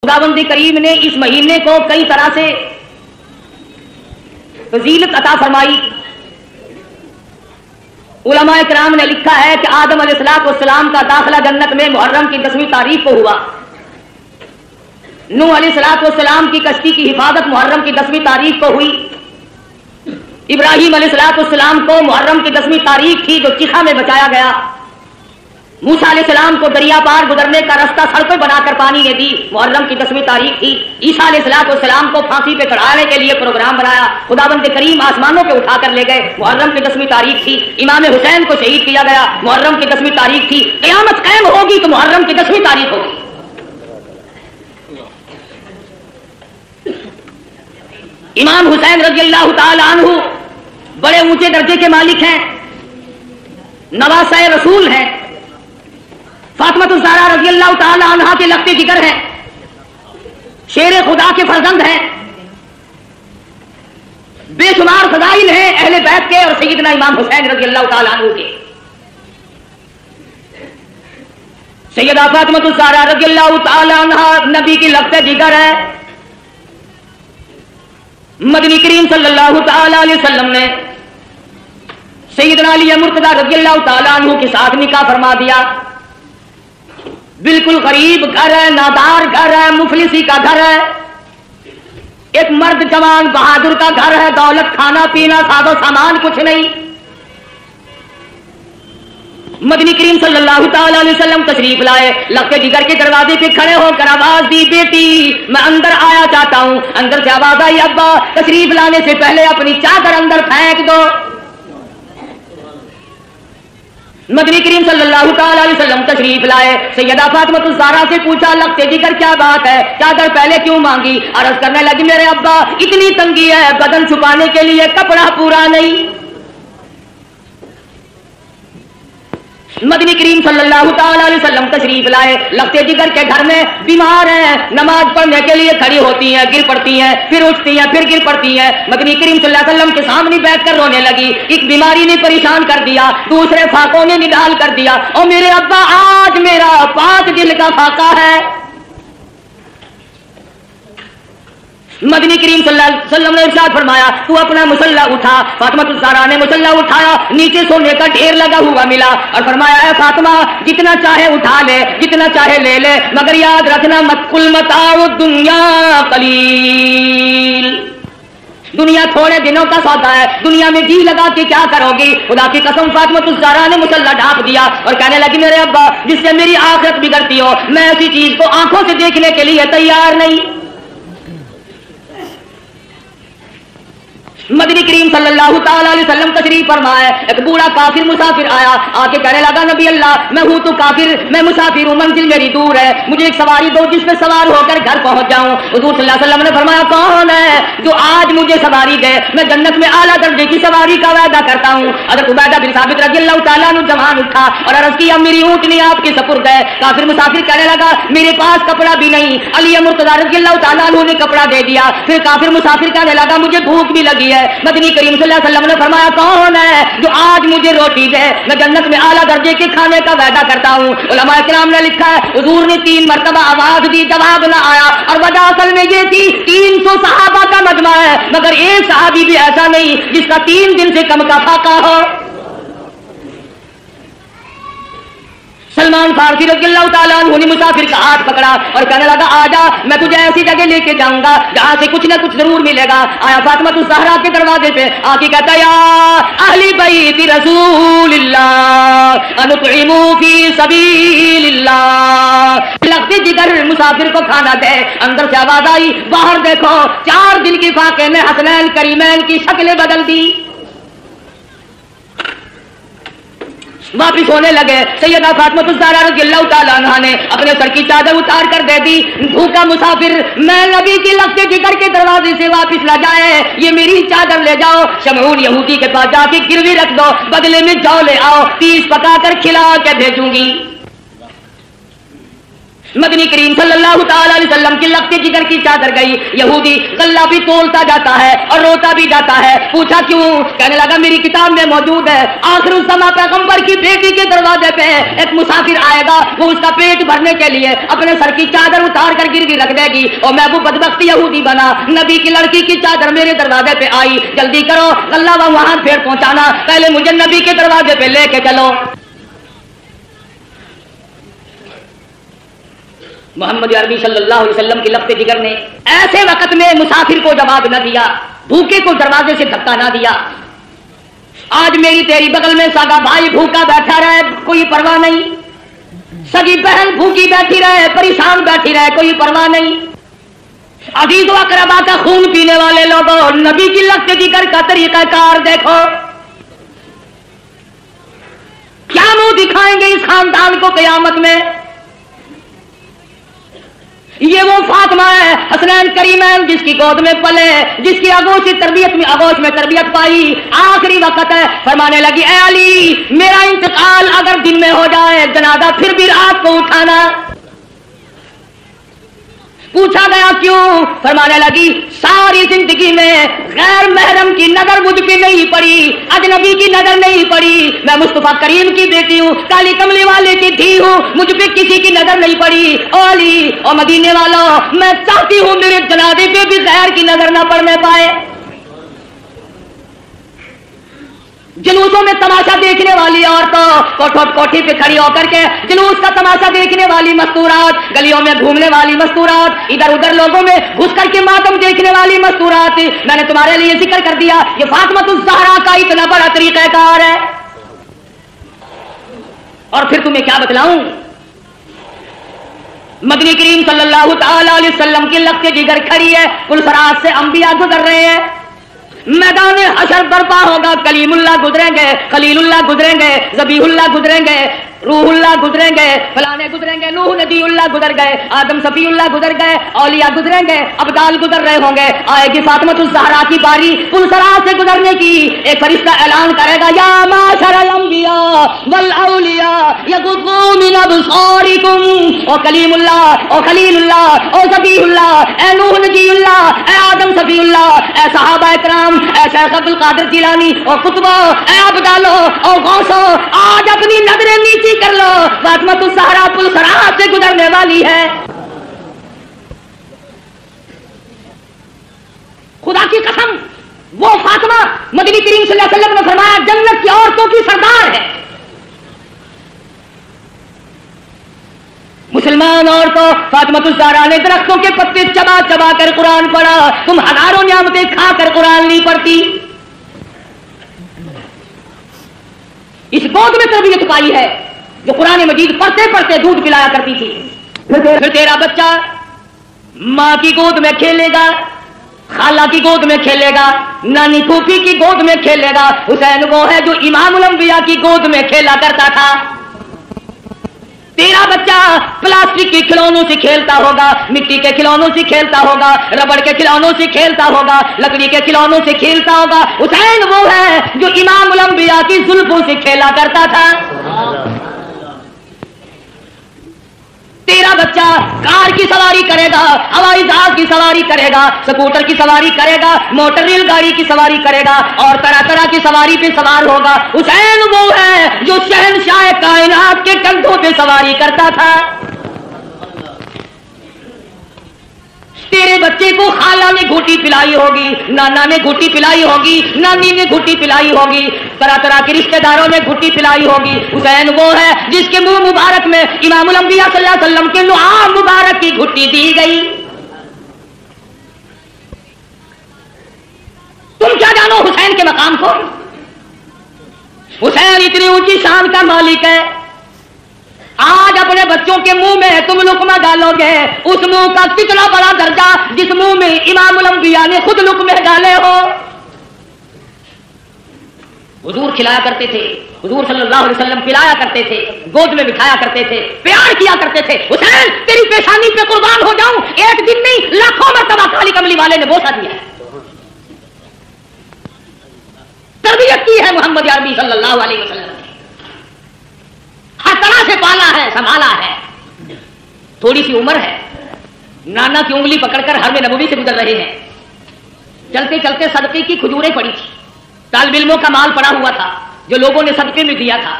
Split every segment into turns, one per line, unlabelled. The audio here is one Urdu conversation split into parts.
خداوند کریم نے اس مہینے کو کئی طرح سے فضیلت عطا فرمائی. علماء کرام نے لکھا ہے کہ آدم علیہ السلام کا داخلہ جنت میں محرم کی 10ویں تاریخ کو ہوا. نوح علیہ السلام کی کشتی کی حفاظت محرم کی 10ویں تاریخ کو ہوئی. ابراہیم علیہ السلام کو محرم کی 10ویں تاریخ تھی جو چیخا میں بچایا گیا. موسیٰ علیہ السلام کو دریا پار گزرنے کا رستہ سڑکیں بنا کر پانی نے دی، محرم کی 10ویں تاریخ تھی. عیسیٰ علیہ السلام کو پھانسی پہ چڑھانے کے لیے پروگرام بنایا، خداوند کریم آسمانوں پہ اٹھا کر لے گئے، محرم کی 10ویں تاریخ تھی. امام حسین کو شہید کیا گیا، محرم کی 10ویں تاریخ تھی. قیامت قائم ہوگی تو محرم کی 10ویں تاریخ ہوگی. امام حسین رضی اللہ تعالی عنہ بڑے اونچے درجے کے مالک ہیں، نواسۂ رسول ہیں. فاطمہ الزہرا رضی اللہ تعالی عنہا کے لگتے جگر ہیں، شیر خدا کے فرزند ہیں. بے شمار فضائل ہیں اہل بیت کے اور سیدنا امام حسین رضی اللہ تعالی عنہ کے. سیدہ فاطمہ الزہرا رضی اللہ تعالی عنہا نبی کی لگتے جگر ہے. مدنی کریم صلی اللہ تعالی علیہ وسلم نے سیدنا علی مرتضی رضی اللہ تعالی عنہ کے ساتھ نکاح فرما دیا. بالکل غریب گھر ہے، نادار گھر ہے، مفلسی کا گھر ہے. ایک مرد جوان بہادر کا گھر ہے، دولت کھانا پینا ساز و سامان کچھ نہیں. مدنی کریم صلی اللہ تعالی علیہ وسلم تشریف لائے، لگتے جگر کے دروازے پہ کھڑے ہو کر آواز دی، بیٹی میں اندر آیا چاہتا ہوں. اندر سے آواز آئی، ابا تشریف لانے سے پہلے اپنی چادر اندر پھینک دو. مدنی کریم صلی اللہ تعالی علیہ وسلم تشریف لائے، سیدہ فاطمہ الزہرا سے پوچھا، لگتے جگر کیا بات ہے، چادر پہلے کیوں مانگی؟ عرض کرنے لگی، میرے ابا اتنی تنگی ہے، بدن چھپانے کے لیے کپڑا پورا نہیں. مدنی کریم صلی اللہ تعالی علیہ وسلم تشریف لائے، لگتے جگر کے گھر میں بیمار ہیں، نماز پڑھنے کے لیے کھڑی ہوتی ہیں، گر پڑتی ہیں، پھر اٹھتی ہیں، پھر گر پڑتی ہیں. مدنی کریم صلی اللہ علیہ وسلم کے سامنے بیٹھ کر رونے لگی. ایک بیماری نے پریشان کر دیا، دوسرے فاقوں نے نڈال کر دیا، اور میرے ابا آج میرا پاک دل کا فاقہ ہے. مدنی کریم صلی اللہ علیہ وسلم نے ارشاد فرمایا، تو اپنا مسلح اٹھا. فاطمہ الزہرا نے مسلح اٹھایا، نیچے سونے کا ڈھیر لگا ہوا ملا، اور فرمایا، اے فاطمہ جتنا چاہے اٹھا لے، جتنا چاہے لے لے، مگر یاد رکھنا مت کل متاع الدنیا قلیل. دنیا تھوڑے دنوں کا سودا ہے، دنیا میں جی لگا کے کیا کرو گی؟ خدا کی قسم فاطمہ الزہرا نے مسلح ڈھانپ دیا اور کہنے لگی، میرے ابا جس سے میری آخرت بگڑتی ہو، میں ایسی چیز کو آنکھوں سے دیکھنے کے لیے تیار نہیں. مدنی کریم صلی اللہ تعالی علیہ وسلم تشریف فرمائے، ایک بوڑھا کافر مسافر آیا، آ کے کہنے لگا، نبی اللہ میں ہوں تو کافر، میں مسافر ہوں، منزل میری دور ہے، مجھے ایک سواری دو جس پہ سوار ہو کر گھر پہنچ جاؤں. حضور صلی اللہ علیہ وسلم نے فرمایا، کون ہے جو آج مجھے سواری دے؟ میں جنت میں اعلیٰ درجے کی سواری کا وعدہ کرتا ہوں. حضرت عبیدہ بن ثابت رضی اللہ تعالیٰ عنہ جوان اٹھا اور عرض کیا، میری اونٹنی آپ کے سپرد ہے. کافر مسافر کہنے لگا، میرے پاس کپڑا بھی نہیں. علی مرتضی رضی اللہ تعالیٰ عنہ نے کپڑا دے دیا. پھر کافر مسافر کہنے لگا، مجھے بھوک بھی لگی ہے. مدنی کریم صلی اللہ علیہ وسلم نے فرمایا، کون ہے جو آج مجھے روٹی دے؟ میں جنت میں اعلیٰ درجے کے کھانے کا وعدہ کرتا ہوں. علماء کرام نے لکھا ہے، حضور نے 3 مرتبہ آواز دی، جواب نہ آیا، اور وجہ اصل میں یہ تھی 300 صحابہ کا مجمع ہے، مگر ایک صحابی بھی ایسا نہیں جس کا 3 دن سے کم کا فاقہ ہو. سلمان فارسی رضی اللہ تعالیٰ عنہ نے مسافر کا ہاتھ پکڑا اور کہنے لگا، آجا میں تجھے ایسی جگہ لے کے جاؤں گا جہاں سے کچھ نہ کچھ ضرور ملے گا. آیا فاطمہ الزہرا کے دروازے پہ آ کے کہتا، یا اہل بیت رسول اللہ انطعموا فی سبیل اللہ. لگتے جگر مسافر کو کھانا دے. اندر سے آواز آئی، باہر دیکھو، 4 دن کے فاقے میں حسنین کریمین کی شکلیں بدل دی. واپس ہونے لگے. سیدہ فاطمہ الزہرا رضی اللہ تعالیٰ عنہا نے اپنے سر کی چادر اتار کر دے دی. بھوکا مسافر میں نبی کی لگتے جگر کے دروازے سے واپس لا جائے، یہ میری چادر لے جاؤ، شمعون یہودی کے پاس جا کے گروی رکھ دو، بدلے میں جو لے آؤ، 30 پکا کر کھلا کے بھیجوں گی. مدنی کریم صلی اللہ تعالی علیہ وسلم کی لخت جگر کی چادر گئی. یہودی غلہ بھی تولتا جاتا ہے اور روتا بھی جاتا ہے. پوچھا کیوں؟ کہنے لگا میری کتاب میں موجود ہے آخر الزمان پیغمبر کی بیٹی کے دروازے پہ ایک مسافر آئے گا, وہ اس کا پیٹ بھرنے کے لیے اپنے سر کی چادر اتار کر گروی رکھ دے گی, اور میں وہ بدبخت یہودی بنا, نبی کی لڑکی کی چادر میرے دروازے پہ آئی, جلدی کرو غلہ وہاں پھر پہنچانا, پہلے مجھے نبی کے دروازے پہ لے کے چلو. محمد عربی صلی اللہ علیہ وسلم کی لخت جگر نے ایسے وقت میں مسافر کو جواب نہ دیا, بھوکے کو دروازے سے دھکا نہ دیا. آج میری تیری بغل میں سگا بھائی بھوکا بیٹھا رہے کوئی پرواہ نہیں, سگی بہن بھوکی بیٹھی رہے پریشان بیٹھی رہے کوئی پرواہ نہیں. عزیز و اقربا کا خون پینے والے لوگوں, نبی کی لخت جگر کا طریقہ کار دیکھو. کیا منہ دکھائیں گے اس خاندان کو قیامت میں؟ یہ وہ فاطمہ ہے حسنین کریمین جس کی گود میں پلے, جس کی آغوش میں تربیت پائی. آخری وقت ہے, فرمانے لگی اے علی میرا انتقال اگر دن میں ہو جائے جنازہ پھر بھی رات کو اٹھانا. پوچھا گیا کیوں؟ فرمانے لگی ساری زندگی میں غیر محرم کی نظر مجھ پہ نہیں پڑی, اجنبی کی نظر نہیں پڑی, میں مصطفیٰ کریم کی بیٹی ہوں, کالی کملی والے کی دھی ہوں, مجھ پہ کسی کی نظر نہیں پڑی. او علی او مدینے والوں, میں چاہتی ہوں میرے جنازے پہ بھی غیر کی نظر نہ پڑنے پائے. جلوسوں میں تماشا دیکھنے والی عورتوں, کوٹھی پہ کھڑی ہو کر کے جلوس کا تماشا دیکھنے والی مستورات, گلیوں میں گھومنے والی مستورات, ادھر ادھر لوگوں میں گھس کر کے ماتم دیکھنے والی مستورات, میں نے تمہارے لیے ذکر کر دیا یہ فاطمہ الزہرا کا اتنا بڑا طریقہ کار ہے. اور پھر تمہیں کیا بتلاؤں, مدنی کریم صلی اللہ تعالی علیہ وسلم کی لخت جگر کھڑی ہے, پلسرات سے انبیاء گزر رہے ہیں, میدان حشر برپا ہوگا, کلیم اللہ گزریں گے, خلیل اللہ گزریں گے, ذبیح اللہ گزریں گے, روح اللہ گزریں گے, فلانے گزریں گے, نوح نبی اللہ گزر گئے, آدم صفی اللہ گزر گئے, اولیاء گزریں گے, ابدال گزر رہے ہوں گے. آئے گی فاطمہ الزہرا کی باری پلسرات سے گزرنے کی. ایک فرشتہ اعلان کرے گا یا معاشر الانبیاء والاولیاء یغضوا من ابصارکم. او کلیم اللہ, او خلیل اللہ, او ذبیح اللہ, اے نوح نبی اللہ, اے آدم صفی اللہ, اے صحابہ کرام, اے شیخ عبد القادر جیلانی, او قطبو, اے ابدالو, او غوثو, آج اپنی نظریں نیچی کر لو, فاطمہ الزہرا پلسرات سے گزرنے والی ہے. خدا کی قسم وہ فاطمہ مدنی کریم صلی اللہ علیہ وسلم نے فرمایا جنت کی عورتوں کی سردار ہے. مسلمان عورتوں, فاطمہ الزہرا نے درختوں کے پتے چبا چبا کر قرآن پڑھا, تم ہزاروں نعمتیں کھا کر قرآن نہیں پڑھتی. اس گود میں تربیت پائی ہے جو قرآن مجید پڑھتے پڑھتے دودھ پلایا کرتی تھی. پھر تیرا بچہ ماں کی گود میں کھیلے گا, خالہ کی گود میں کھیلے گا, نانی پھوپھی کی گود میں کھیلے گا. حسین وہ ہے جو امام الانبیاء کی گود میں کھیلا کرتا تھا. تیرا بچہ پلاسٹک کے کھلونوں سے کھیلتا ہوگا, مٹی کے کھلونوں سے کھیلتا ہوگا, ربڑ کے کھلونوں سے کھیلتا ہوگا, لکڑی کے کھلونوں سے کھیلتا ہوگا. حسین وہ ہے جو امام الانبیاء کی زلفوں سے کھیلا کرتا تھا. تیرا بچہ کار کی سواری کرے گا, ہوائی جہاز کی سواری کرے گا, سکوٹر کی سواری کرے گا, موٹر ریل گاڑی کی سواری کرے گا, اور طرح طرح کی سواری پہ سوار ہوگا. حسین وہ ہے جو شہنشاہ کائنات کے کندھوں پہ سواری کرتا تھا. تیرے بچے کو خالہ نے گھوٹی پلائی ہوگی, نانا نے گھوٹی پلائی ہوگی, نانی نے گھوٹی پلائی ہوگی, طرح طرح کے رشتہ داروں نے گھوٹی پلائی ہوگی. حسین وہ ہے جس کے منہ مبارک میں امام الانبیاء صلی اللہ علیہ وسلم کے لعاب مبارک کی گھوٹی دی گئی. تم کیا جانو حسین کے مقام کو؟ حسین اتنی اونچی شان کا مالک ہے. آج اپنے بچوں کے منہ میں تم لقمہ ڈالو گے, اس منہ کا کتنا بڑا درجہ جس منہ میں امام الانبیاء نے خود لقمے ڈالے ہو. حضور کھلایا کرتے تھے, حضور صلی اللہ علیہ وسلم پلایا کرتے تھے, گود میں بٹھایا کرتے تھے, پیار کیا کرتے تھے. حسین تیری پیشانی پہ قربان ہو جاؤں, ایک دن نہیں لاکھوں مرتبہ کالی کملی والے نے بوسہ دیا ہے. تربیت کی ہے محمد عربی صلی اللہ علیہ وسلم نے, ہر طرح سے پالا ہے, سنبھالا ہے. تھوڑی سی عمر ہے، نانا کی انگلی پکڑ کر حرم نبوی سے گزر رہے ہیں، چلتے چلتے صدقے کی کھجوریں پڑی تھی، طالب علموں کا مال پڑا ہوا تھا جو لوگوں نے صدقے میں دیا تھا.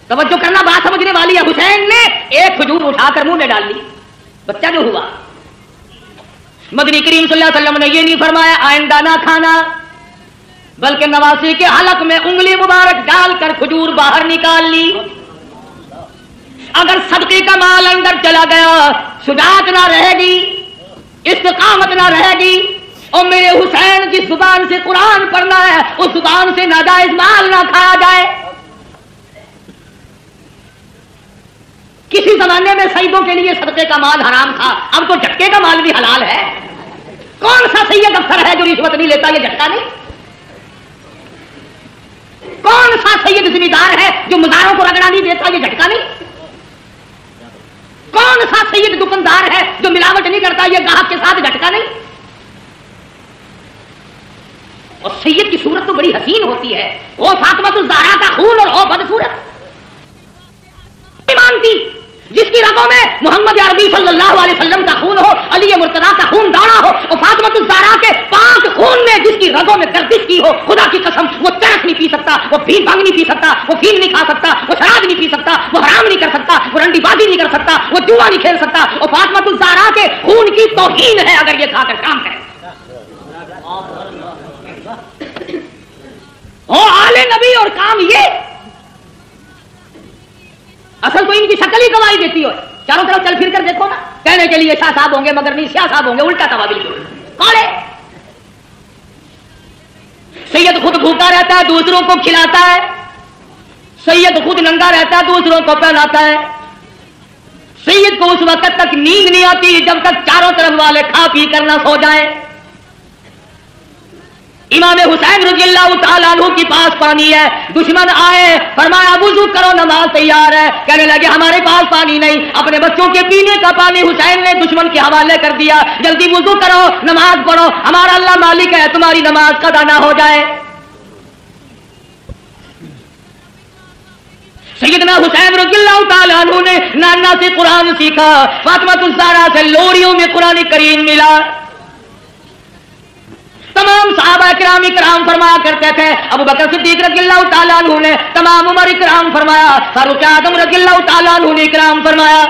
توجہ کرنا، بات سمجھنے والی ہے. حسین نے ایک کھجور اٹھا کر منہ میں ڈال لی. بچہ جو ہوا، مدنی کریم صلی اللہ علیہ وسلم نے یہ نہیں فرمایا آئندہ نہ کھانا، بلکہ نواسی کے حلق میں انگلی مبارک ڈال کر کھجور باہر نکال لی. اگر صدقے کا مال اندر چلا گیا، شجاعت نہ رہے گی، استقامت نہ رہے گی، اور میرے حسین جس زبان سے قرآن پڑھنا ہے اس زبان سے ناجائز مال نہ کھایا جائے. کسی زمانے میں سیدوں کے لیے صدقے کا مال حرام تھا، اب تو جھٹکے کا مال بھی حلال ہے. کون سا سید افسر ہے جو رشوت نہیں لیتا؟ یہ جھٹکا نہیں. کون سا سید ذمہ دار ہے جو مزاروں کو رگڑا نہیں دیتا؟ یہ جھٹکا نہیں. کون سا سید دکاندار ہے جو ملاوٹ نہیں کرتا؟ یہ گاہک کے ساتھ جھٹکا نہیں. اور سید کی صورت تو بڑی حسین ہوتی ہے، وہ فاطمہ الزہرا کا خون اور وہ بدصورت مانتی جس کی رگوں میں محمد عربی صلی اللہ علیہ وسلم کا خون ہو، علی مرتضیٰ کا خون دوڑا ہو، اور فاطمہ الزہرا کے پاک خون میں جس کی رگوں میں گردش کی ہو، خدا کی قسم وہ چرس نہیں پی سکتا، وہ بھنگ نہیں پی سکتا، وہ فین نہیں کھا سکتا، وہ شراب نہیں پی سکتا، وہ حرام نہیں کر سکتا، وہ رنڈی بازی نہیں کر سکتا، وہ جوا نہیں کھیل سکتا. اور فاطمہ الزہرا کے خون کی توہین ہے اگر یہ کھا کر کام کرے. آلے نبی اور کام یہ اصل تو ان کی شکل ہی گواہی دیتی ہو. چاروں طرف چل پھر کر دیکھو نا، کہنے کے لیے شاہ صاحب ہوں گے مگر نہیں شاہ صاحب ہوں گے، الٹا تھا بالکل. کون ہے سید؟ خود بھوکا رہتا ہے دوسروں کو کھلاتا ہے، سید خود ننگا رہتا ہے دوسروں کو پہناتا ہے. سید کو اس وقت تک نیند نہیں آتی جب تک چاروں طرف والے کھا پی کر نہ سو جائیں. امام حسین رضی اللہ تعالیٰ عنہ کے پاس پانی ہے، دشمن آئے، فرمایا وضو کرو نماز تیار ہے. کہنے لگے ہمارے پاس پانی نہیں، اپنے بچوں کے پینے کا پانی حسین نے دشمن کے حوالے کر دیا. جلدی وضو کرو نماز پڑھو، ہمارا اللہ مالک ہے، تمہاری نماز قضا نہ ہو جائے. سیدنا حسین رضی اللہ تعالیٰ عنہ نے نانا سے قرآن سیکھا، فاطمہ الزہرا سے لوریوں میں قرآن کریم ملا. تمام صحابہ کرام فرمایا کرتے تھے، ابو بکر صدیق رضی اللہ تعالیٰ عنہ نے، تمام عمر کرام فرمایا، فاروق اعظم رضی اللہ تعالیٰ عنہ نے کرام فرمایا.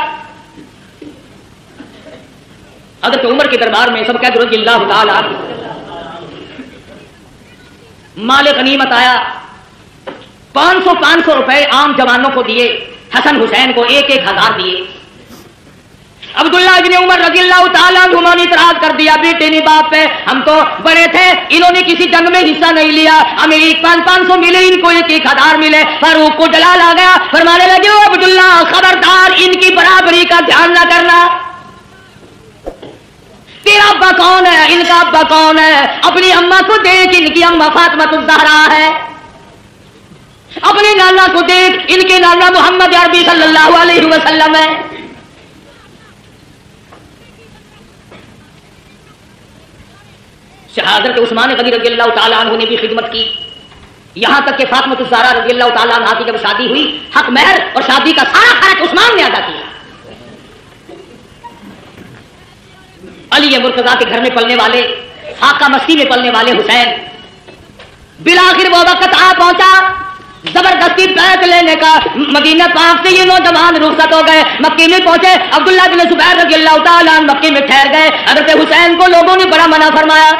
حضرت عمر کے دربار میں سب کہتے رضی اللہ تعالیٰ عنہ. مال غنیمت آیا، 500 روپے عام جوانوں کو دیے، حسن حسین کو 1,000 دیے. عبداللہ ابن عمر رضی اللہ تعالیٰ عنہ نے اعتراض کر دیا، بیٹے نے باپ پہ، ہم تو بڑے تھے، انہوں نے کسی جنگ میں حصہ نہیں لیا، ہمیں 500 ملے، ان کو 1,000 ملے. فاروق کو جلال آ گیا، فرمانے لگے عبداللہ خبردار ان کی برابری کا دھیان نہ کرنا. تیرا ابا کون ہے؟ ان کا ابا کون ہے؟ اپنی اماں کو دیکھ، ان کی اماں فاطمہ الزہرا ہے. اپنے نانا کو دیکھ، ان کے نانا محمد عربی صلی اللہ علیہ وسلم ہے. حضرت عثمان غنی رضی اللہ تعالیٰ عنہ نے بھی خدمت کی، یہاں تک کہ فاطمہ الزہرا رضی اللہ تعالیٰ عنہ کی جب شادی ہوئی، حق مہر اور شادی کا سارا خرچ عثمان نے ادا کیا. علی مرتضیٰ کے گھر میں پلنے والے، خاکہ مستی میں پلنے والے حسین، بالآخر وہ وقت آ پہنچا زبردستی بیعت لینے کا. مدینہ پاک سے یہ نوجوان رخصت ہو گئے، مکے میں پہنچے. عبداللہ بن زبیر رضی اللہ تعالیٰ عنہ مکے میں ٹھہر گئے. حضرت حسین کو لوگوں نے بڑا منع فرمایا،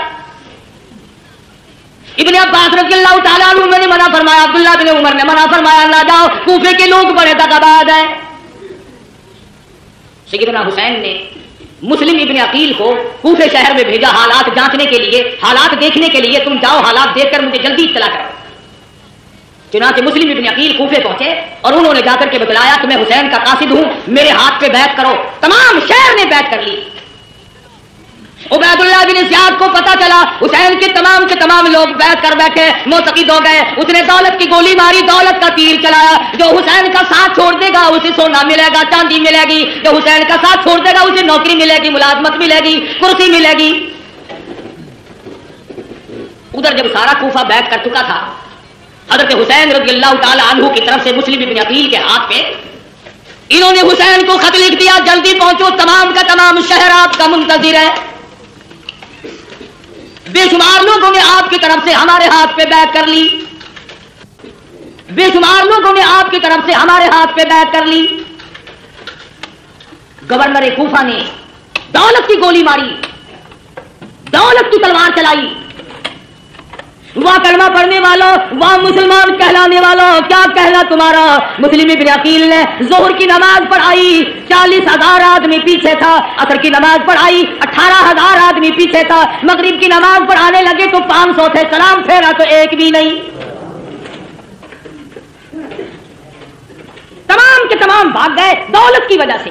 ابن عباس رضی اللہ تعالیٰ عنہ نے منع فرمایا، عبداللہ بن عمر نے منع فرمایا، نہ جاؤ، کوفے کے لوگ بڑے دغاباز ہیں. سیدنا حسین نے مسلم ابن عقیل کو کوفے شہر میں بھیجا حالات جانچنے کے لیے، حالات دیکھنے کے لیے، تم جاؤ حالات دیکھ کر مجھے جلدی اطلاع کرو. چنانچہ مسلم ابن عقیل کوفے پہنچے اور انہوں نے جا کر کے بتلایا کہ میں حسین کا قاصد ہوں، میرے ہاتھ پہ بیعت کرو. تمام شہر نے بیعت کر لی. عبید اللہ بن زیاد کو پتا چلا حسین کے تمام لوگ بیعت کر بیٹھے، معتقد ہو گئے. اس نے دولت کی گولی ماری، دولت کا تیر چلایا. جو حسین کا ساتھ چھوڑ دے گا اسے سونا ملے گا، چاندی ملے گی. جو حسین کا ساتھ چھوڑ دے گا اسے نوکری ملے گی، ملازمت ملے گی، کرسی ملے گی. ادھر جب سارا کوفہ بیعت کر چکا تھا، حضرت حسین رضی اللہ تعالی عنہ کی طرف سے مسلم ابن عقیل کے ہاتھ پہ انہوں نے حسین کو خط لکھ دیا جلدی پہنچو، تمام کا تمام شہر آپ کا منتظر ہے۔ بے شمار لوگوں نے آپ کی طرف سے ہمارے ہاتھ پہ بیعت کر لی، بے شمار لوگوں نے آپ کی طرف سے ہمارے ہاتھ پہ بیعت کر لی۔ گورنر کوفہ نے دولت کی گولی ماری، دولت کی تلوار چلائی۔ واہ کلمہ پڑھنے والوں، واہ مسلمان کہلانے والوں، کیا کہنا تمہارا؟ مسلم ابن عقیل نے ظہر کی نماز پڑھائی، 40,000 آدمی پیچھے تھا، عصر کی نماز پڑھائی، 18,000 آدمی پیچھے تھا، مغرب کی نماز پڑھانے لگے تو 500 تھے، سلام پھیرا تو ایک بھی نہیں۔ تمام کے تمام بھاگ گئے دولت کی وجہ سے۔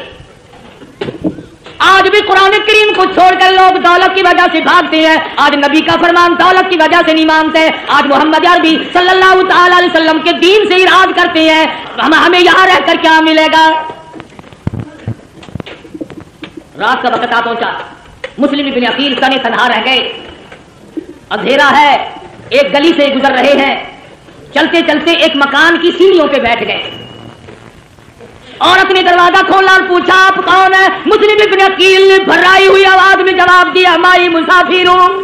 آج بھی قرآن کریم کو چھوڑ کر لوگ دولت کی وجہ سے بھاگتے ہیں، آج نبی کا فرمان دولت کی وجہ سے نہیں مانتے، آج محمد عربی صلی اللہ تعالی علیہ وسلم کے دین سے اراد کرتے ہیں، ہمیں یہاں رہ کر کیا ملے گا؟ رات کا وقت آ پہنچا، مسلم ابن عقیل تنے تنہا رہ گئے، اندھیرا ہے، ایک گلی سے گزر رہے ہیں، چلتے چلتے ایک مکان کی سیڑھیوں پہ بیٹھ گئے۔ عورت نے دروازہ کھولا اور پوچھا آپ کون ہے؟ مسلم ابن عقیل نے بھرائی ہوئی آواز میں جواب دیا میں مسافر ہوں،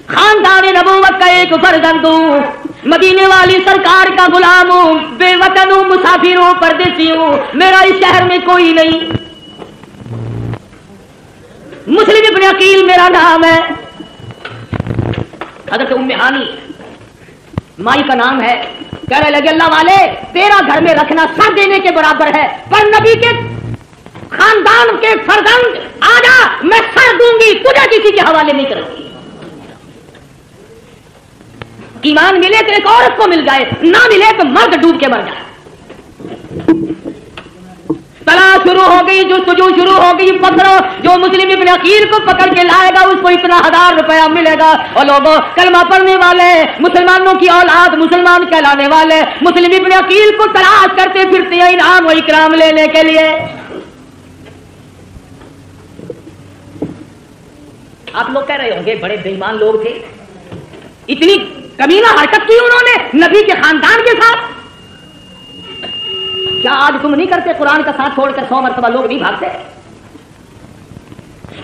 خاندان نبوت کا ایک فرزند ہوں، مدینے والی سرکار کا غلام ہوں، بے وطن ہوں، مسافر ہوں، پردیسی ہوں، میرا اس شہر میں کوئی نہیں، مسلم ابن عقیل میرا نام ہے۔ حضرت ام ہانی مائی کا نام ہے، کہنے لگے اللہ والے تیرا گھر میں رکھنا سر دینے کے برابر ہے، پر نبی کے خاندان کے فرزند آجا میں سر دوں گی، تجھے کسی کے حوالے نہیں کروں گی۔ ایمان ملے تو ایک عورت کو مل جائے، نہ ملے تو مرد ڈوب کے مر جائے۔ تلاش شروع ہو گئی، جستجو شروع ہو گئی، پکڑو، جو مسلم ابن عقیل کو پکڑ کے لائے گا اس کو اتنا 1000 روپیہ ملے گا۔ اور لوگوں کلمہ پڑھنے والے، مسلمانوں کی اولاد، مسلمان کہلانے والے مسلم ابن عقیل کو تلاش کرتے پھرتے ہیں انعام و اکرام لینے کے لیے۔ آپ لوگ کہہ رہے ہوں گے بڑے بے ایمان لوگ تھے، اتنی کمینہ حرکت کی انہوں نے نبی کے خاندان کے ساتھ۔ کیا آج تم نہیں کرتے؟ قرآن کا ساتھ چھوڑ کر 100 مرتبہ لوگ نہیں بھاگتے؟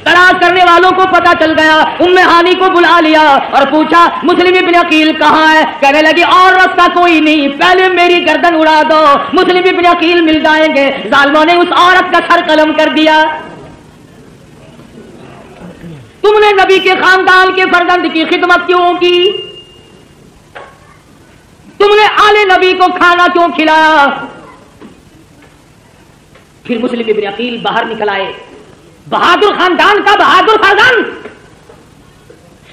تلاش کرنے والوں کو پتا چل گیا، ام ہانی کو بلا لیا اور پوچھا مسلم ابن عقیل کہاں ہے؟ کہنے لگی اور راستہ کوئی نہیں، پہلے میری گردن اڑا دو، مسلم ابن عقیل مل جائیں گے۔ ظالموں نے اس عورت کا سر قلم کر دیا۔ تم نے نبی کے خاندان کے فرزند کی خدمت کیوں کی؟ تم نے آل نبی کو کھانا کیوں کھلایا؟ پھر مسلم ابن عقیل باہر نکل آئے، بہادر خاندان کا بہادر فرزند،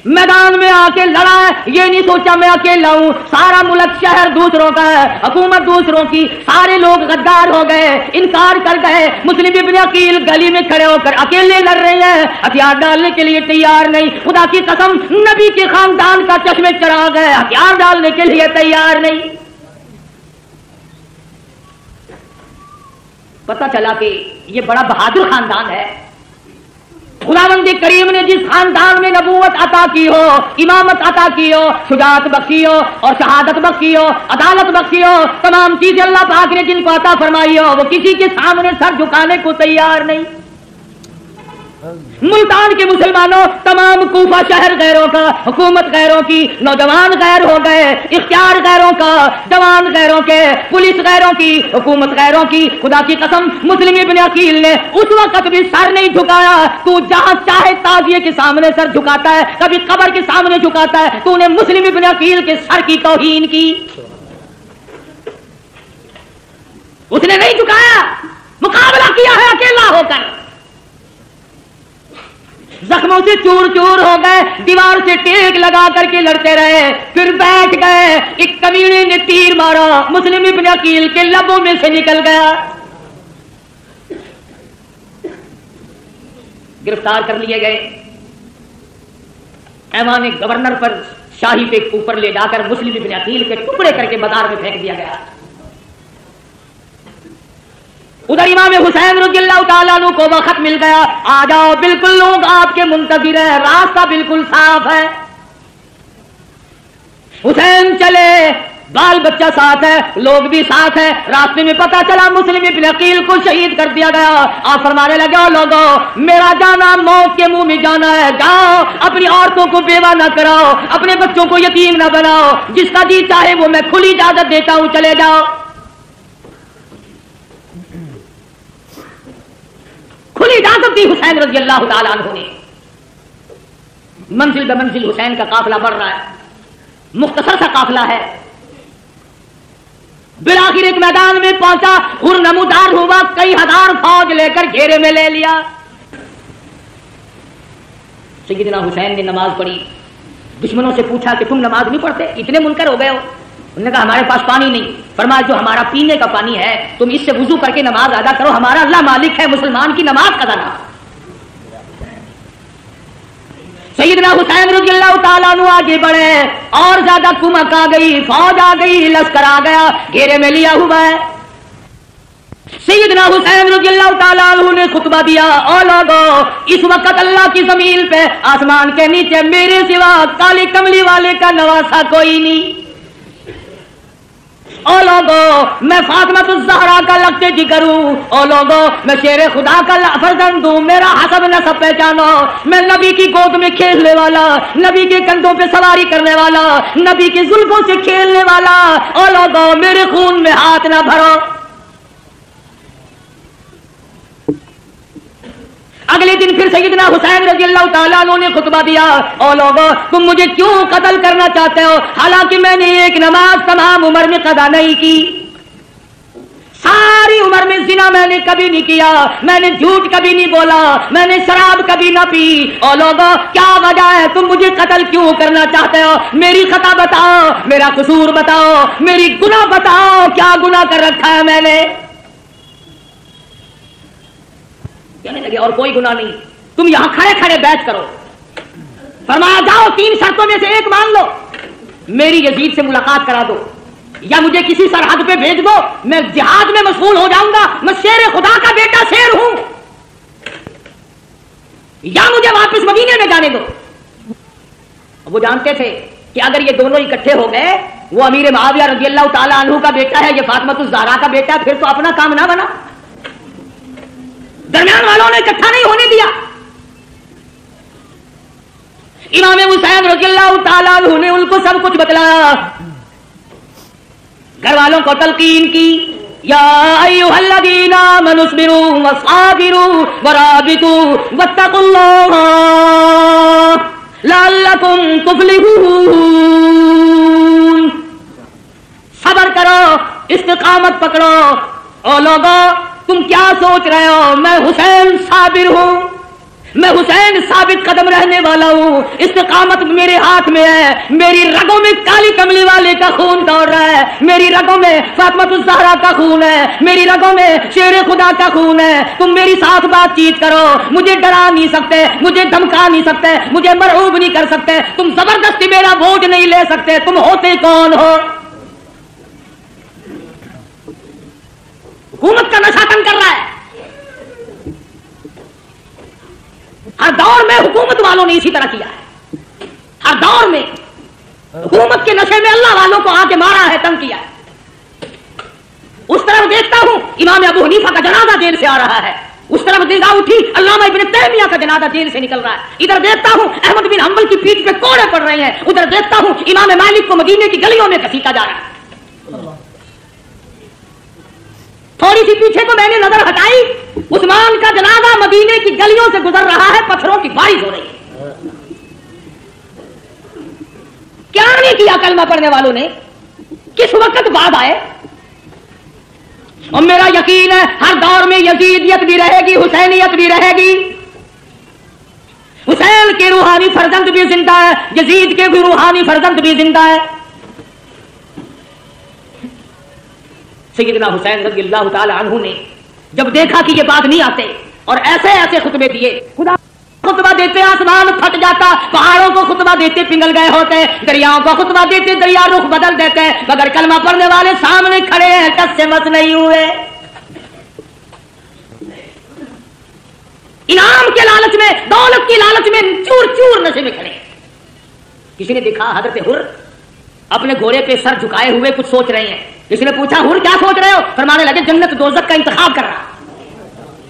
میدان میں آ کے لڑا ہے، یہ نہیں سوچا میں اکیلا ہوں، سارا ملک شہر دوسروں کا ہے، حکومت دوسروں کی، سارے لوگ غدار ہو گئے، انکار کر گئے۔ مسلم ابن عقیل گلی میں کھڑے ہو کر اکیلے لڑ رہے ہیں، ہتھیار ڈالنے کے لیے تیار نہیں، خدا کی قسم نبی کے خاندان کا چشمے چراغ ہے، ہتھیار ڈالنے کے لیے تیار نہیں۔ پتا چلا کہ یہ بڑا بہادر خاندان ہے۔ خداوند کریم نے جس خاندان میں نبوت عطا کی ہو، امامت عطا کی ہو، شجاعت بخشی ہو اور شہادت بخشی ہو، عدالت بخشی ہو، تمام چیزیں اللہ پاک نے جن کو عطا فرمائی ہو، وہ کسی کے سامنے سر جھکانے کو تیار نہیں۔ ملتان کے مسلمانوں، تمام کوفہ شہر غیروں کا، حکومت غیروں کی، نوجوان غیر ہو گئے، اختیار غیروں کا، جوان غیروں کے، پولیس غیروں کی، حکومت غیروں کی۔ خدا کی قسم مسلم ابن عقیل نے اس وقت بھی سر نہیں جھکایا۔ تو جہاں چاہے تعزیے کے سامنے سر جھکاتا ہے، کبھی قبر کے سامنے جھکاتا ہے، تو نے مسلم ابن عقیل کے سر کی توہین کی، اس نے نہیں جھکایا، مقابلہ کیا ہے اکیلا ہو کر، زخموں سے چور چور ہو گئے، دیوار سے ٹیک لگا کر کے لڑتے رہے، پھر بیٹھ گئے۔ ایک کمینے نے تیر مارا، مسلم ابن عقیل کے لبوں میں سے نکل گیا، گرفتار کر لیے گئے۔ ایوان گورنر پر شاہی پہ اوپر لے جا کر مسلم ابن عقیل کے ٹکڑے کر کے بازار میں پھینک دیا گیا۔ ادھر امام حسین رضی اللہ تعالیٰ عنہ کو وقت مل گیا، آ جاؤ بالکل لوگ آپ کے منتظر ہیں، راستہ بالکل صاف ہے۔ حسین چلے، بال بچہ ساتھ ہے, لوگ بھی ساتھ ہے. راستے میں پتا چلا مسلم ابن عقیل کو شہید کر دیا گیا. آپ فرمانے لگے او لوگوں میرا جانا موت کے منہ میں جانا ہے, جاؤ اپنی عورتوں کو بیوہ نہ کراؤ, اپنے بچوں کو یتیم نہ بناؤ, جس کا جی چاہے وہ میں کھلی اجازت دیتا ہوں چلے جاؤ. کھلی اجازت دی حسین رضی اللہ تعالیٰ عنہ نے. منزل بمنزل حسین کا قافلہ بڑھ رہا ہے, مختصر سا قافلہ ہے. بالآخر ایک میدان میں پہنچا, ہر نمودار ہوا, کئی ہزار فوج لے کر گھیرے میں لے لیا. سیدنا حسین نے نماز پڑھی. دشمنوں سے پوچھا کہ تم نماز نہیں پڑھتے, اتنے منکر ہو گئے ہو؟ انہوں نے کہا ہمارے پاس پانی نہیں. فرمایا جو ہمارا پینے کا پانی ہے تم اس سے وضو کر کے نماز ادا کرو, ہمارا اللہ مالک ہے, مسلمان کی نماز قضا نہ. سیدنا حسین رضی اللہ تعالیٰ عنہ آگے بڑھے, اور زیادہ کمک آ گئی, فوج آ گئی, لشکر آ گیا, گھیرے میں لیا ہوا ہے. سیدنا حسین رضی اللہ تعالیٰ عنہ نے خطبہ دیا, او لوگوں اس وقت اللہ کی زمین پہ آسمان کے نیچے میرے سوا کالی کملی والے کا نواسا کوئی نہیں. او لوگوں میں فاطمہ الزہرا کا لقب ذکر ہوں, او لوگوں میں شیر خدا کا فرزند ہوں, میرا حسب نسب پہچانو, میں نبی کی گود میں کھیلنے والا, نبی کے کندھوں پہ سواری کرنے والا, نبی کی زلفوں سے کھیلنے والا. او لوگوں میرے خون میں ہاتھ نہ بھرو. اگلے دن پھر سیدنا حسین رضی اللہ تعالیٰ عنہ نے خطبہ دیا, او لوگوں تم مجھے کیوں قتل کرنا چاہتے ہو, حالانکہ میں نے ایک نماز تمام عمر میں قضا نہیں کی, ساری عمر میں زنا میں نے کبھی نہیں کیا, میں نے جھوٹ کبھی نہیں بولا, میں نے شراب کبھی نہ پی. او لوگوں کیا وجہ ہے, تم مجھے قتل کیوں کرنا چاہتے ہو؟ میری خطا بتاؤ, میرا قصور بتاؤ, میری گناہ بتاؤ, کیا گناہ کر رکھا ہے میں نے؟ کہنے لگے اور کوئی گناہ نہیں, تم یہاں کھڑے کھڑے بیٹھ کرو. فرمایا جاؤ 3 شرطوں میں سے ایک مان لو, میری یزید سے ملاقات کرا دو, یا مجھے کسی سرحد پہ بھیج دو, میں جہاد میں مشغول ہو جاؤں گا, میں شیر خدا کا بیٹا شیر ہوں, یا مجھے واپس مدینے میں جانے دو. وہ جانتے تھے کہ اگر یہ دونوں اکٹھے ہو گئے, وہ امیر معاویہ رضی اللہ تعالیٰ عنہ کا بیٹا ہے, یہ فاطمہ الزہرا کا بیٹا ہے, پھر تو اپنا کام نہ بنا. درمیان والوں نے اکٹھا نہیں ہونے دیا. امام حسین رضی اللہ تعالیٰ عنہ نے ان کو سب کچھ بتلایا, گھر والوں کو تلقین کی, یا ایھا الذین آمنوا اصبروا وصابروا ورابطوا واتقوا اللہ لعلکم تفلحون. صبر کرو, استقامت پکڑو. او لوگوں تم کیا سوچ رہے ہو, میں حسین صابر ہوں, میں حسین ثابت قدم رہنے والا ہوں, استقامت میرے ہاتھ میں ہے, میری رگوں میں کالی کملی والے کا خون دوڑ رہا ہے, میری رگوں میں فاطمہ الزہرا کا خون ہے, میری رگوں میں شیر خدا کا خون ہے. تم میری ساتھ بات چیت کرو, مجھے ڈرا نہیں سکتے, مجھے دھمکا نہیں سکتے, مجھے مرعوب نہیں کر سکتے, تم زبردستی میرا بوجھ نہیں لے سکتے. تم ہوتے کون ہو؟ حکومت کا نشہ تنگ کر رہا ہے. ہر دور میں حکومت والوں نے اسی طرح کیا ہے, ہر دور میں حکومت کے نشے میں اللہ والوں کو آ کے مارا ہے, تنگ کیا ہے. اس طرف دیکھتا ہوں امام ابو حنیفہ کا جنازہ جیل سے آ رہا ہے, اس طرف نگاہ اٹھی علامہ ابن تیمیہ کا جنازہ جیل سے نکل رہا ہے, ادھر دیکھتا ہوں احمد بن حنبل کی پیٹھ پہ کوڑے پڑ رہے ہیں, ادھر دیکھتا ہوں امام مالک کو مدینے کی گلیوں میں گھسیٹا جا رہا ہے. تھوڑی سی پیچھے کو میں نے نظر ہٹائی, عثمان کا جنازہ مدینے کی گلیوں سے گزر رہا ہے, پتھروں کی بارش ہو رہی ہے. کیا نہیں کیا کلمہ پڑھنے والوں نے, کس وقت بعد آئے. اور میرا یقین ہے ہر دور میں یزیدیت بھی رہے گی, حسینیت بھی رہے گی. حسین کے روحانی فرزند بھی زندہ ہے, یزید کے بھی روحانی فرزند بھی زندہ ہے. سیدنا حسین رضی اللہ تعالی عنہ نے جب دیکھا کہ یہ بات نہیں آتے اور ایسے ایسے خطبے دیے, خدا خطبہ دیتے آسمان پھٹ جاتا, پہاڑوں کو خطبہ دیتے پنگل گئے ہوتے, دریاؤں کو خطبہ دیتے دریا رخ بدل دیتے, مگر کلمہ پڑھنے والے سامنے کھڑے ہیں, ٹس سے مس نہیں ہوئے. انعام کے لالچ میں, دولت کی لالچ میں چور چور نشے میں کھڑے. کسی نے دیکھا حضرت حر اپنے گھوڑے پہ سر جھکائے ہوئے کچھ سوچ رہے ہیں. اس نے پوچھا حور کیا سوچ رہے ہو؟ فرمانے لگے جنت دوزخ کا انتخاب کر رہا،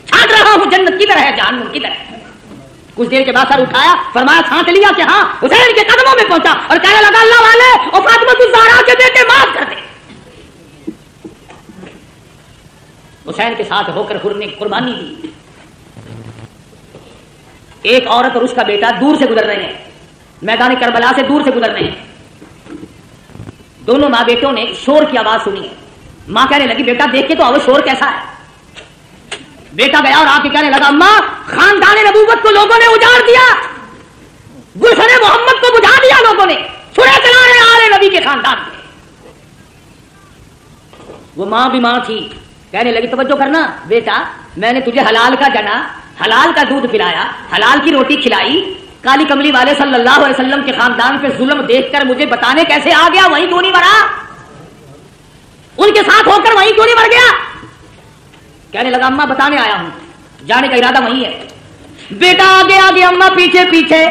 چھانٹ رہا ہوں جنت کدھر ہے جہنم کدھر ہے. کچھ دیر کے بعد سر اٹھایا، فرمایا چھانٹ لیا کہ ہاں. حسین کے قدموں میں پہنچا اور کہنے لگا اللہ والے اور فاطمہ الزہرا کے بیٹے معاف کر دے. حسین کے ساتھ ہو کر حور نے قربانی دی. ایک عورت اور اس کا بیٹا دور سے گزر رہے ہیں، میدان کربلا سے دور سے گزر رہے ہیں. دونوں ماں بیٹوں نے شور کی آواز سنی. ماں کہنے لگی بیٹا دیکھ کے تو آؤ شور کیسا ہے. بیٹا گیا اور آ کے کہنے لگا اماں خاندان نبوت کو لوگوں نے اجاڑ دیا، گلشن محمد کو بجھا دیا لوگوں نے، چھڑے چلا رہے آ رہے نبی کے خاندان میں. وہ ماں بھی ماں تھی، کہنے لگی توجہ کرنا بیٹا، میں نے تجھے حلال کا جنا، حلال کا دودھ پلایا، حلال کی روٹی کھلائی، کالی کملی والے صلی اللہ علیہ وسلم کے خاندان پہ ظلم دیکھ کر مجھے بتانے کیسے آ گیا؟ وہیں کیوں نہیں مرا؟ ان کے ساتھ ہو کر وہیں کیوں نہیں مر گیا؟ کہنے لگا اماں بتانے آیا ہوں، جانے کا ارادہ وہیں ہے. بیٹا آگے آگے، اماں پیچھے پیچھے.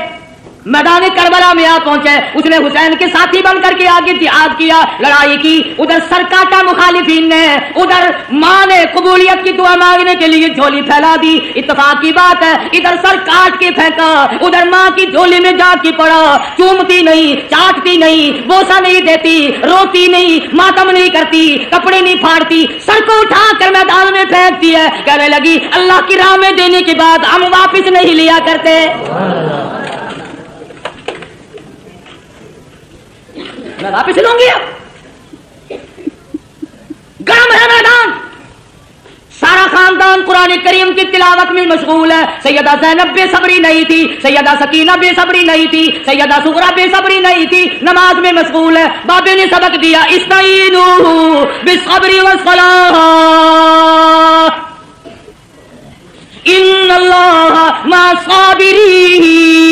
میدان کربلا میں آ پہنچے. اس نے حسین کے ساتھی بن کر کے آگے جہاد کیا، لڑائی کی. ادھر سر کاٹا مخالفین نے، ادھر ماں نے قبولیت کی دعا مانگنے کے لیے جھولی پھیلا دی. اتفاق کی بات ہے ادھر سر کاٹ کے پھینکا، ادھر ماں کی جھولی میں جا کے پڑا. چومتی نہیں، چاٹتی نہیں، بوسا نہیں دیتی، روتی نہیں، ماتم نہیں کرتی، کپڑے نہیں پھاڑتی، سر کو اٹھا کر میدان میں پھینکتی ہے. کہنے لگی اللہ کی راہ میں دینے کے بعد ہم واپس نہیں لیا کرتے. میں واپس لوں گی. گرم ہے میدان، سارا خاندان قرآن کریم کی تلاوت میں مشغول ہے. سیدہ زینب بے صبری نہیں تھی، سیدہ سکینہ بے صبری نہیں تھی، سیدہ سغرا بے صبری نہیں تھی، نماز میں مشغول ہے. بابے نے سبق دیا استعینوا بالصبر والصلاۃ ان اللہ مع الصابرین.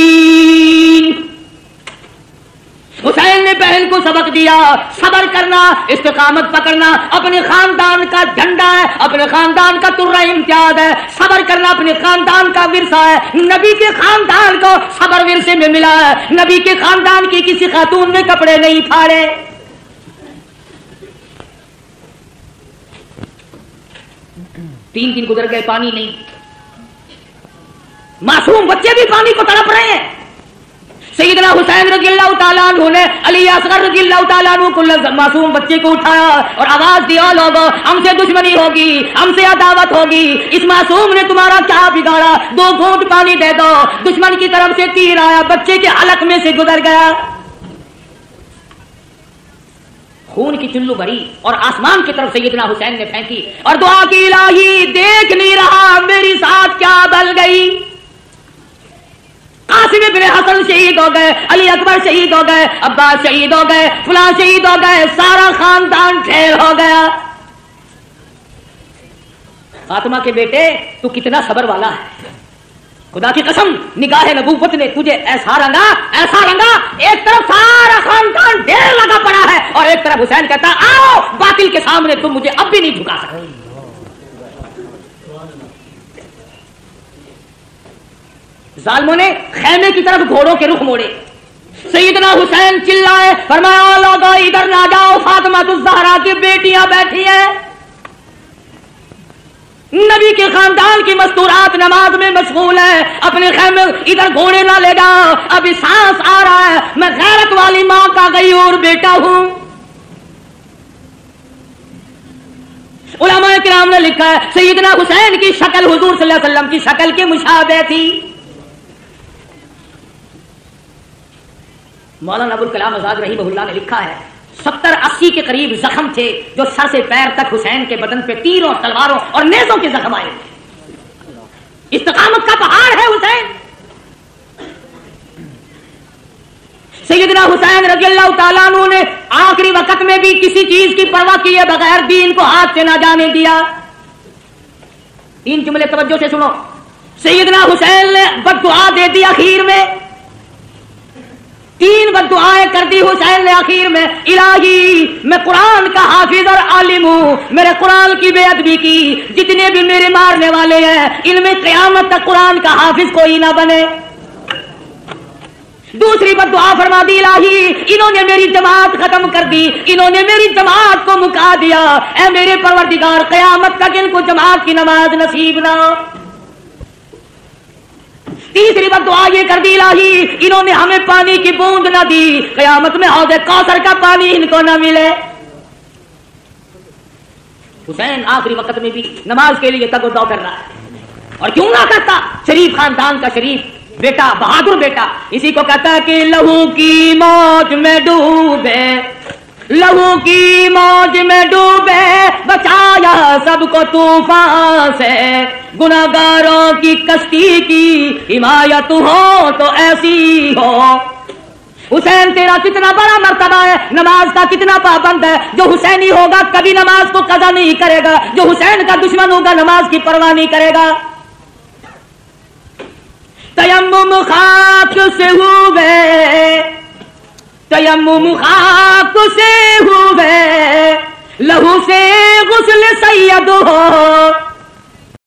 حسین نے بہن کو سبق دیا صبر کرنا، استقامت پکڑنا اپنے خاندان کا جھنڈا ہے، اپنے خاندان کا ترہ امتیاز ہے. صبر کرنا اپنے خاندان کا ورثہ ہے. نبی کے خاندان کو صبر ورثے میں ملا ہے. نبی کے خاندان کی کسی خاتون نے کپڑے نہیں پھاڑے. تین دن گزر گئے پانی نہیں. معصوم بچے بھی پانی کو تڑپ رہے ہیں. سیدنا حسین رضی اللہ تعالیٰ عنہ نے علی اصغر رضی اللہ تعالیٰ عنہ کو معصوم بچے کو اٹھایا اور آواز دیا لوگوں ہم سے دشمنی ہوگی، ہم سے عداوت ہوگی، اس معصوم نے تمہارا کیا بگاڑا، 2 گھونٹ پانی دے دو. دشمن کی طرف سے تیر آیا، بچے کے حلق میں سے گزر گیا. خون کی چلو بھری اور آسمان کی طرف سیدنا حسین نے پھینکی اور دعا کی الہی دیکھ نہیں رہا میری ساتھ کیا بل گئی. قاسم ابن حسن شہید ہو گئے، علی اکبر شہید ہو گئے، عباس شہید ہو گئے، فلاں شہید ہو گئے، سارا خاندان ڈھیر ہو گیا. فاطمہ کے بیٹے تو کتنا صبر والا ہے، خدا کی قسم نگاہ نبوت نے تجھے ایسا رنگا ایک طرف سارا خاندان ڈھیر لگا پڑا ہے اور ایک طرف حسین کہتا آؤ باطل کے سامنے تم مجھے اب بھی نہیں جھکا سکتے. ظالموں نے خیمے کی طرف گھوڑوں کے رخ موڑے. سیدنا حسین چلائے، فرمایا لوگوں ادھر نہ جاؤ، فاطمہ الزہرا کی بیٹیاں بیٹھی ہیں، نبی کے خاندان کی مستورات نماز میں مشغول ہے، اپنے خیمے ادھر گھوڑے نہ لے جاؤ. ابھی سانس آ رہا ہے، میں غیرت والی ماں کا غیور بیٹا ہوں. علماء کرام نے لکھا ہے سیدنا حسین کی شکل حضور صلی اللہ علیہ وسلم کی شکل کے مشابہ تھی. مولانا ابوالکلام آزاد رحمہ اللہ نے لکھا ہے 70-80 کے قریب زخم تھے جو سر سے پیر تک حسین کے بدن پہ تیروں، تلواروں اور نیزوں کے زخم آئے. استقامت کا پہاڑ ہے حسین. سیدنا حسین رضی اللہ تعالیٰ عنہ نے آخری وقت میں بھی کسی چیز کی پرواہ کیے بغیر دین کو ہاتھ سے نہ جانے دیا. 3 جملے توجہ سے سنو. سیدنا حسین نے بددعا دے دی آخر میں، 3 بددعائیں کر دی حسین نے آخر میں. الہی میں قرآن کا حافظ اور عالم ہوں، میرے قرآن کی بے ادبی کی، جتنے بھی میرے مارنے والے ہیں ان میں قیامت تک قرآن کا حافظ کوئی نہ بنے. دوسری بد دعا فرما دی الہی انہوں نے میری جماعت ختم کر دی، انہوں نے میری جماعت کو مکا دیا، اے میرے پروردگار قیامت تک ان کو جماعت کی نماز نصیب نہ ہو۔ تیسری بد دعا یہ کر دی الہی انہوں نے ہمیں پانی کی بوند نہ دی، قیامت میں حوض کوثر کا پانی ان کو نہ ملے۔ حسین آخری وقت میں بھی نماز کے لیے تگ و دو کر رہا ہے، اور کیوں نہ کرتا، شریف خاندان کا شریف بیٹا، بہادر بیٹا، اسی کو کہتا ہے کہ لہو کی موج میں ڈوبے، لہو کی موج میں ڈوبے، بچایا سب کو طوفان سے، گناہگاروں کی کشتی کی حمایت ہو تو ایسی ہو۔ حسین تیرا کتنا بڑا مرتبہ ہے، نماز کا کتنا پابند ہے، جو حسینی ہوگا کبھی نماز کو قضا نہیں کرے گا، جو حسین کا دشمن ہوگا نماز کی پرواہ نہیں کرے گا۔ تیمم خاک سے ہوئے، تیمم خاک سے ہوئے، لہو سے غسل سید ہو،